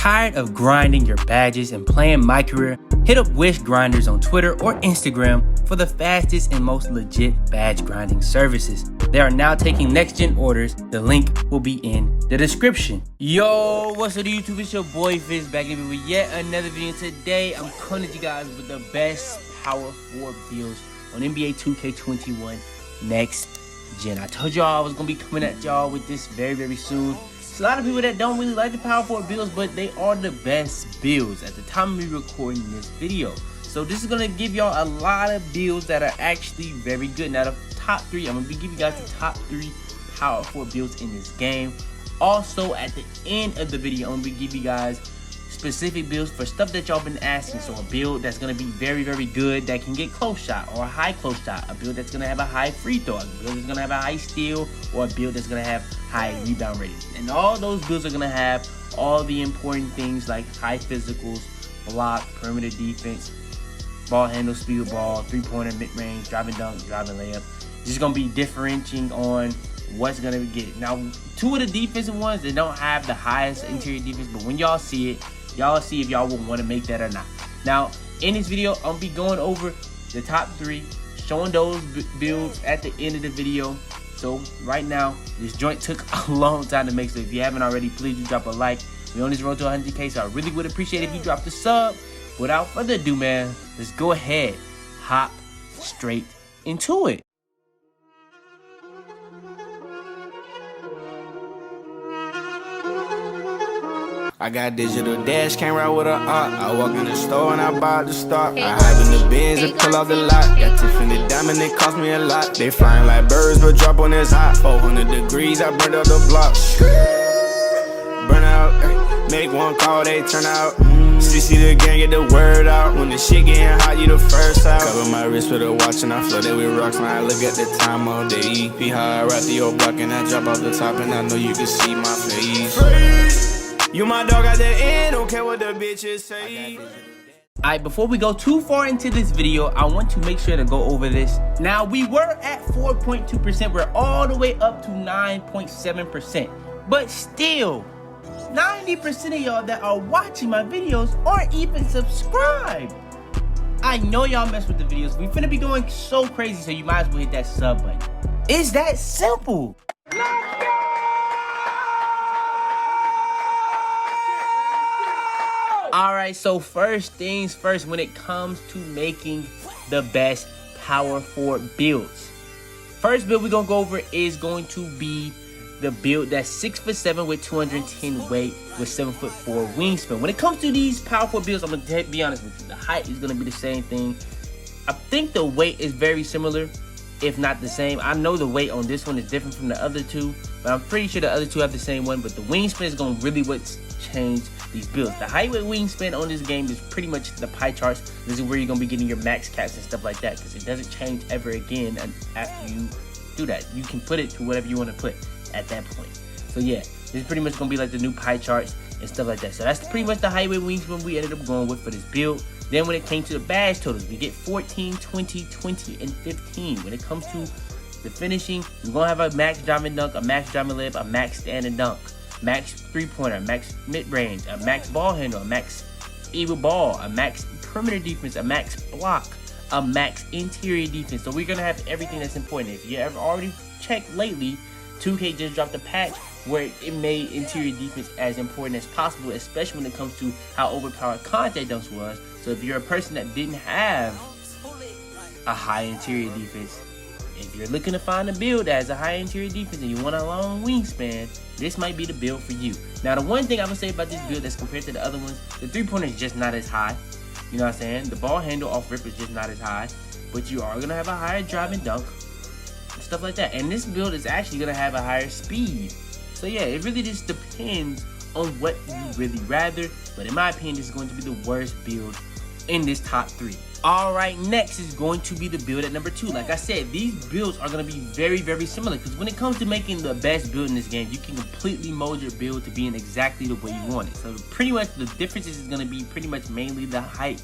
Tired of grinding your badges and playing my career? Hit up Wish Grinders on Twitter or Instagram for the fastest and most legit badge grinding services. They are now taking next gen orders. The link will be in the description. Yo, what's up YouTube? It's your boy Fizz back in with yet another video. Today I'm coming at you guys with the best Power 4 builds on NBA 2K21 next gen. I told y'all I was gonna be coming at y'all with this very soon. There's a lot of people that don't really like the Power 4 builds, but they are the best builds at the time of me recording this video. So this is gonna give y'all a lot of builds that are actually very good. Now the top 3, I'm gonna be giving you guys the top 3 Power 4 builds in this game. Also at the end of the video, I'm gonna be giving you guys specific builds for stuff that y'all been asking. So a build that's gonna be very good that can get close shot or a high close shot, a build that's gonna have a high free throw, a build that's gonna have a high steal, or a build that's gonna have high rebound rating. And all those builds are gonna have all the important things like high physicals, block, perimeter defense, ball handle, speed of ball, three-pointer, mid-range, driving dunk, driving layup. This is gonna be differentiating on what's gonna get. Now, 2 of the defensive ones, they don't have the highest interior defense, but when y'all see it, y'all see if y'all will want to make that or not. Now, in this video, I'm gonna be going over the top 3, showing those builds at the end of the video. So right now, this joint took a long time to make, so if you haven't already, please do drop a like. We're on this road to 100K, so I really would appreciate it if you drop the sub. Without further ado, man, let's go ahead, hop straight into it. I got digital dash, came right with a art. I walk in the store and I buy the stock. I hide in the bins and pull off the lot. Got Tiffany diamond, it cost me a lot. They flying like birds, but drop on this hot. 400 degrees, I burned out the block. Burn out, make one call, they turn out. CC the gang, get the word out. When the shit getting hot, you the first out. Cover my wrist with a watch and I flood it with rocks. Now I look at the time all day. Be high, I rap the old block and I drop off the top. And I know you can see my face. You my dog at the end, don't care what the bitches say. Alright, before we go too far into this video, I want to make sure to go over this. Now, we were at 4.2%, we're all the way up to 9.7%. But still, 90% of y'all that are watching my videos aren't even subscribed. I know y'all mess with the videos. We finna be going so crazy, so you might as well hit that sub button. It's that simple. Alright, so first things first, when it comes to making the best Power 4 builds. First build we're going to go over is going to be the build that's 6'7" with 210 weight with 7'4" wingspan. When it comes to these Power 4 builds, I'm going to be honest with you. The height is going to be the same thing. I think the weight is very similar, if not the same. I know the weight on this one is different from the other 2, but I'm pretty sure the other 2 have the same one. But the wingspan is going to really what's changed these builds. The height with wingspan on this game is pretty much the pie charts. This is where you're going to be getting your max caps and stuff like that, because it doesn't change ever again after you do that. You can put it to whatever you want to put at that point. So yeah, this is pretty much going to be like the new pie charts and stuff like that. So that's pretty much the height with wingspan we ended up going with for this build. Then when it came to the badge totals, we get 14, 20, 20, and 15. When it comes to the finishing, we're going to have a max driving dunk, a max driving layup, a max stand and dunk, max three-pointer, max mid-range, a max ball handle, a max evil ball, a max perimeter defense, a max block, a max interior defense. So we're going to have everything that's important. If you ever already checked lately, 2K just dropped a patch where it made interior defense as important as possible, especially when it comes to how overpowered contact dunks was. So if you're a person that didn't have a high interior defense, if you're looking to find a build that has a high interior defense and you want a long wingspan, this might be the build for you. Now, the one thing I would say about this build that's compared to the other ones, the three-pointer is just not as high. You know what I'm saying? The ball handle off rip is just not as high, but you are going to have a higher driving dunk, stuff like that. And this build is actually going to have a higher speed. So yeah, it really just depends on what you really rather. But in my opinion, this is going to be the worst build in this top 3. Alright, next is going to be the build at number 2. Like I said, these builds are going to be very similar, because when it comes to making the best build in this game, you can completely mold your build to be in exactly the way you want it. So pretty much the differences is going to be pretty much mainly the height,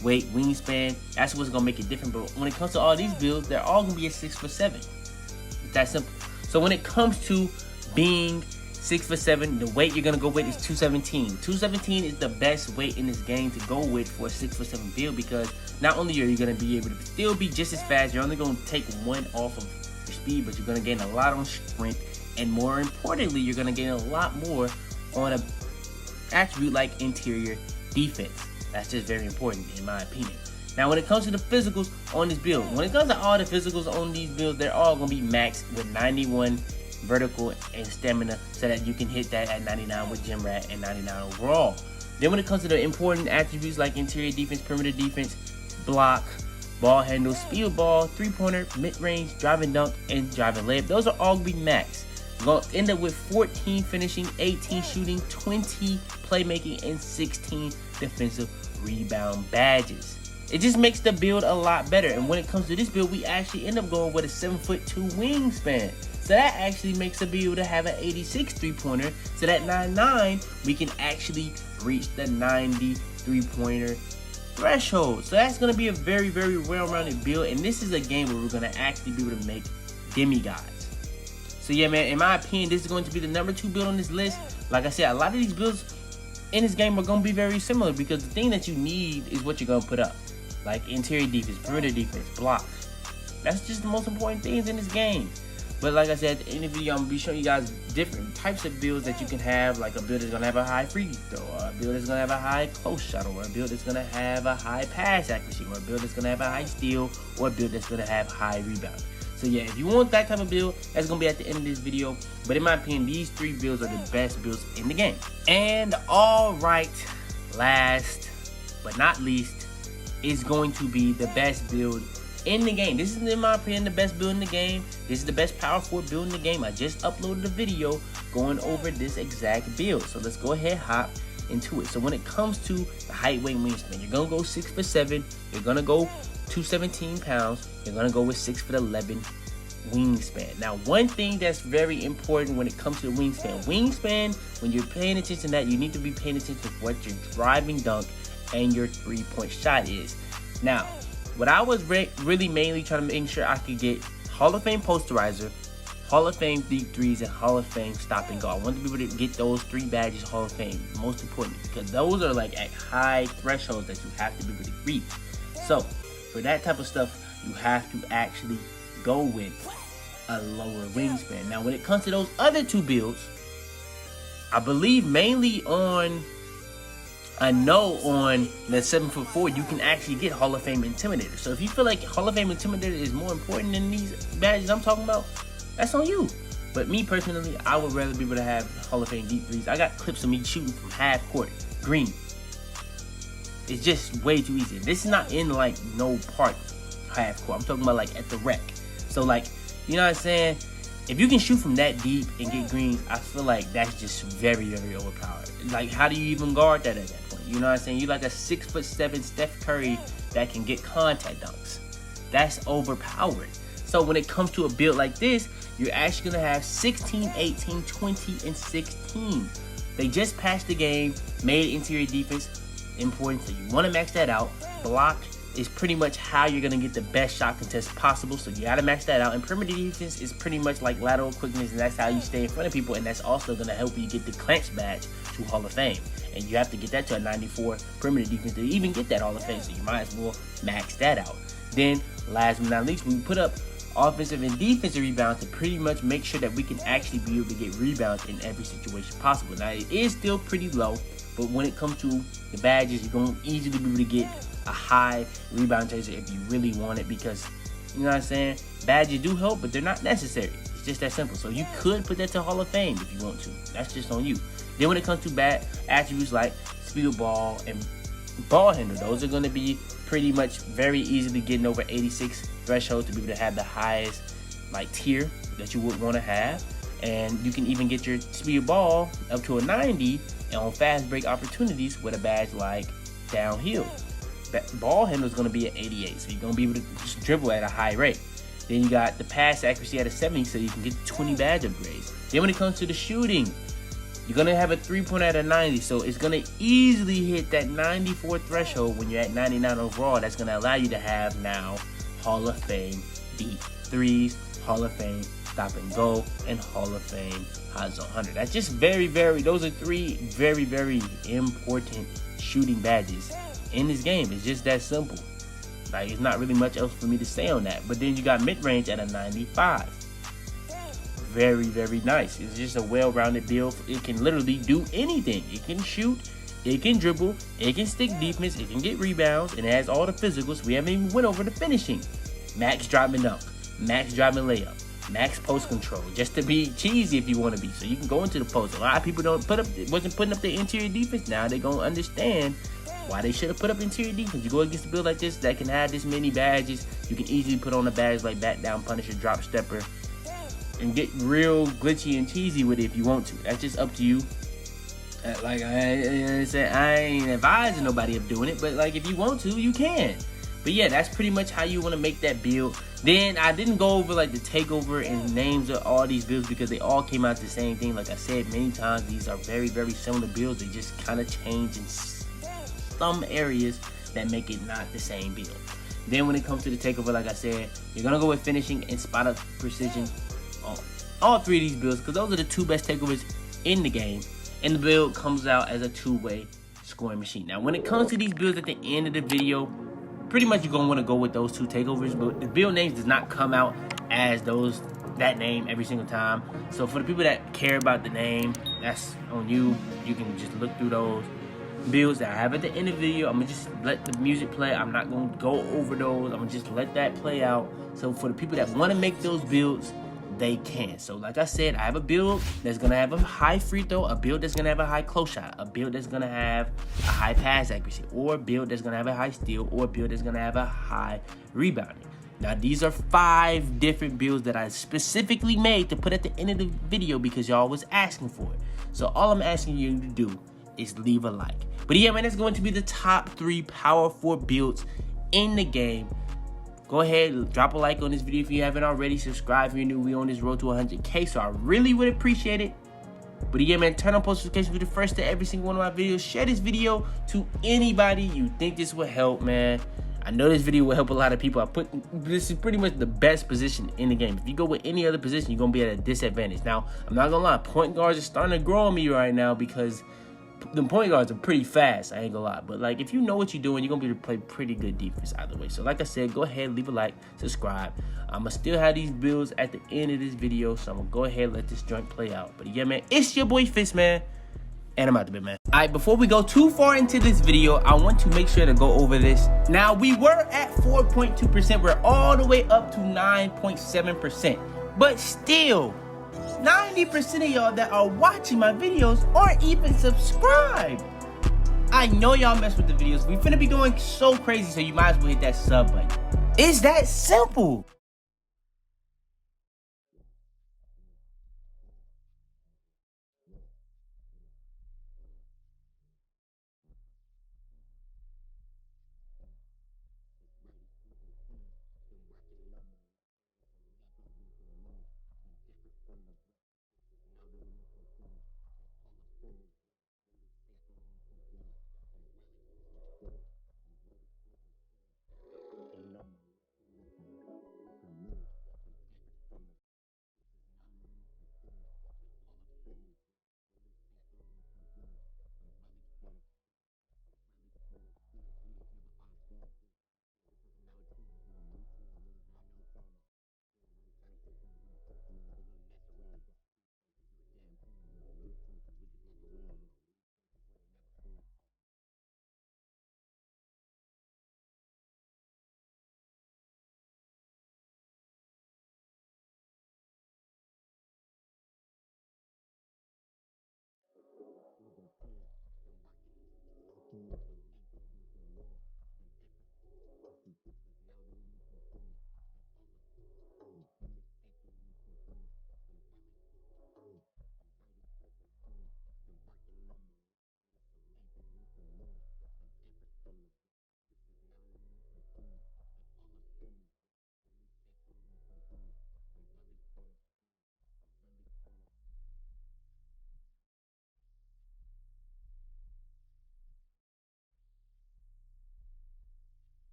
weight, wingspan. That's what's going to make it different. But when it comes to all these builds, they're all going to be at 6'7". It's that simple. So when it comes to being 6'7", the weight you're gonna go with is 217. 217 is the best weight in this game to go with for a 6'7" build, because not only are you gonna be able to still be just as fast, you're only gonna take 1 off of your speed, but you're gonna gain a lot on strength, and more importantly, you're gonna gain a lot more on a attribute like interior defense. That's just very important in my opinion. Now, when it comes to the physicals on this build, when it comes to all the physicals on these builds, they're all gonna be maxed with 91 vertical and stamina, so that you can hit that at 99 with gym rat and 99 overall. Then when it comes to the important attributes like interior defense, perimeter defense, block, ball handle, speed ball, 3-pointer, mid-range, driving dunk, and driving layup, those are all gonna be maxed. You're gonna end up with 14 finishing, 18 shooting, 20 playmaking, and 16 defensive rebound badges. It just makes the build a lot better. And when it comes to this build, we actually end up going with a 7'2" wingspan. So that actually makes a build to have an 86 3-pointer. So that 99, we can actually reach the 90 3-pointer threshold. So that's gonna be a very, very well-rounded build. And this is a game where we're gonna actually be able to make demigods. So yeah, man, in my opinion, this is going to be the number 2 build on this list. Like I said, a lot of these builds in this game are gonna be very similar, because the thing that you need is what you're gonna put up. Like interior defense, perimeter defense, block. That's just the most important things in this game. But like I said, at the end of the video, I'm going to be showing you guys different types of builds that you can have. Like a build that's going to have a high free throw, or a build that's going to have a high close shot, or a build that's going to have a high pass accuracy, or a build that's going to have a high steal, or a build that's going to have high rebound. So yeah, if you want that type of build, that's going to be at the end of this video. But in my opinion, these 3 builds are the best builds in the game. And alright, last but not least, is going to be the best build in the game. This is, in my opinion, the best build in the game. This is the best power forward build in the game. I just uploaded a video going over this exact build. So let's go ahead, hop into it. So when it comes to the height, weight, wingspan, you're gonna go 6'7". You're gonna go 217 pounds. You're gonna go with 6'11" wingspan. Now, one thing that's very important when it comes to the wingspan, when you're paying attention to that, you need to be paying attention to what your driving dunk and your 3-point shot is. Now, what I was really mainly trying to make sure I could get Hall of Fame posterizer, Hall of Fame deep threes, and Hall of Fame stop and go. I wanted to be able to get those 3 badges Hall of Fame, most important, because those are like at high thresholds that you have to be able to reach. So for that type of stuff, you have to actually go with a lower wingspan. Now, when it comes to those other 2 builds, I believe mainly on I know on the 7'4", you can actually get Hall of Fame Intimidator. So if you feel like Hall of Fame Intimidator is more important than these badges I'm talking about, that's on you. But me personally, I would rather be able to have Hall of Fame deep threes. I got clips of me shooting from half court, green. It's just way too easy. This is not in like no park half court. I'm talking about like at the rec. So like, you know what I'm saying? If you can shoot from that deep and get greens, I feel like that's just very, very overpowered. Like, how do you even guard that at that point? You know what I'm saying? You're like a 6'7" Steph Curry that can get contact dunks. That's overpowered. So when it comes to a build like this, you're actually gonna have 16, 18, 20, and 16. They just patched the game, made interior defense important, so you wanna max that out. Block is pretty much how you're gonna get the best shot contest possible, so you gotta max that out. And perimeter defense is pretty much like lateral quickness, and that's how you stay in front of people, and that's also gonna help you get the clench badge to Hall of Fame. And you have to get that to a 94 perimeter defense to even get that Hall of Fame, so you might as well max that out. Then, last but not least, we put up offensive and defensive rebounds to pretty much make sure that we can actually be able to get rebounds in every situation possible. Now, it is still pretty low, but when it comes to the badges, you're going to easily be able to get a high rebound chaser if you really want it, because, you know what I'm saying, badges do help, but they're not necessary. It's just that simple. So you could put that to Hall of Fame if you want to. That's just on you. Then when it comes to bad attributes like speed ball and ball handle, those are going to be pretty much very easily getting over 86 threshold to be able to have the highest like tier that you would want to have. And you can even get your speed ball up to a 90 and on fast break opportunities with a badge like downhill. Ball handle is going to be at 88, so you're going to be able to just dribble at a high rate. Then you got the pass accuracy at a 70, so you can get 20 badge upgrades. Then when it comes to the shooting, you're going to have a 3-pointer at a 90, so it's going to easily hit that 94 threshold when you're at 99 overall. That's going to allow you to have now Hall of Fame deep threes, Hall of Fame Stop and Go, and Hall of Fame Hot Zone 100. That's just those are 3 very important shooting badges in this game. It's just that simple. Like, it's not really much else for me to say on that. But then you got mid-range at a 95. Very nice. It's just a well-rounded build. It can literally do anything. It can shoot, it can dribble, it can stick defense, it can get rebounds, and it has all the physicals. We haven't even went over the finishing. Max driving dunk, max driving layup, max post control, just to be cheesy if you want to be. So you can go into the post. A lot of people wasn't putting up the interior defense. Now they're gonna understand why they should have put up interior defense. You go against a build like this that can have this many badges. You can easily put on a badge like Bat Down Punisher, Drop Stepper, and get real glitchy and cheesy with it if you want to. That's just up to you. Like I ain't advising nobody of doing it, but like if you want to, you can. But yeah, that's pretty much how you want to make that build. Then I didn't go over like the takeover and names of all these builds because they all came out the same thing. Like I said many times, these are very similar builds. They just kind of change in some areas that make it not the same build. Then when it comes to the takeover, like I said, you're gonna go with finishing and spot up precision on all 3 of these builds because those are the 2 best takeovers in the game. And the build comes out as a 2-way scoring machine. Now, when it comes to these builds at the end of the video, pretty much you're gonna want to go with those 2 takeovers, but the build names does not come out as that name every single time. So for the people that care about the name, that's on you. You can just look through those builds that I have at the end of the video. I'm gonna just let the music play. I'm not gonna go over those. I'm gonna just let that play out. So for the people that want to make those builds, they can. So like I said, I have a build that's gonna have a high free throw, a build that's gonna have a high close shot, a build that's gonna have a high pass accuracy, or a build that's gonna have a high steal, or a build that's gonna have a high rebounding. Now these are 5 different builds that I specifically made to put at the end of the video because y'all was asking for it. So all I'm asking you to do is leave a like. But yeah, man, that's going to be the top 3 power 4 builds in the game. Go ahead, drop a like on this video if you haven't already. Subscribe if you're new. We on this road to 100K, so I really would appreciate it. But yeah, man, turn on post notifications to be the first to every single one of my videos. Share this video to anybody you think this will help, man. I know this video will help a lot of people. This is pretty much the best position in the game. If you go with any other position, you're gonna be at a disadvantage. Now, I'm not gonna lie, point guards are starting to grow on me right now because the point guards are pretty fast, I ain't gonna lie. But like, if you know what you're doing, you're gonna be able to play pretty good defense either way. So like I said, go ahead, leave a like, subscribe. I'ma still have these builds at the end of this video, so I'm gonna go ahead and let this joint play out. But yeah, man, it's your boy Fitz, man, and I'm out the bit, man. All right, before we go too far into this video, I want to make sure to go over this. Now, we were at 4.2%. We're all the way up to 9.7%. But still, 90% of y'all that are watching my videos aren't even subscribed. I know y'all mess with the videos. We finna be going so crazy, so you might as well hit that sub button. It's that simple.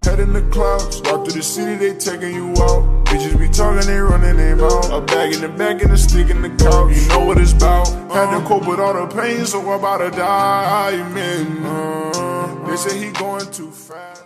Head in the clouds, walk through the city, they taking you out. Bitches be talking, they running their mouth. A bag in the back and a stick in the couch. You know what it's about. Had to cope with all the pain, so I'm about to die. Man, they say he going too fast.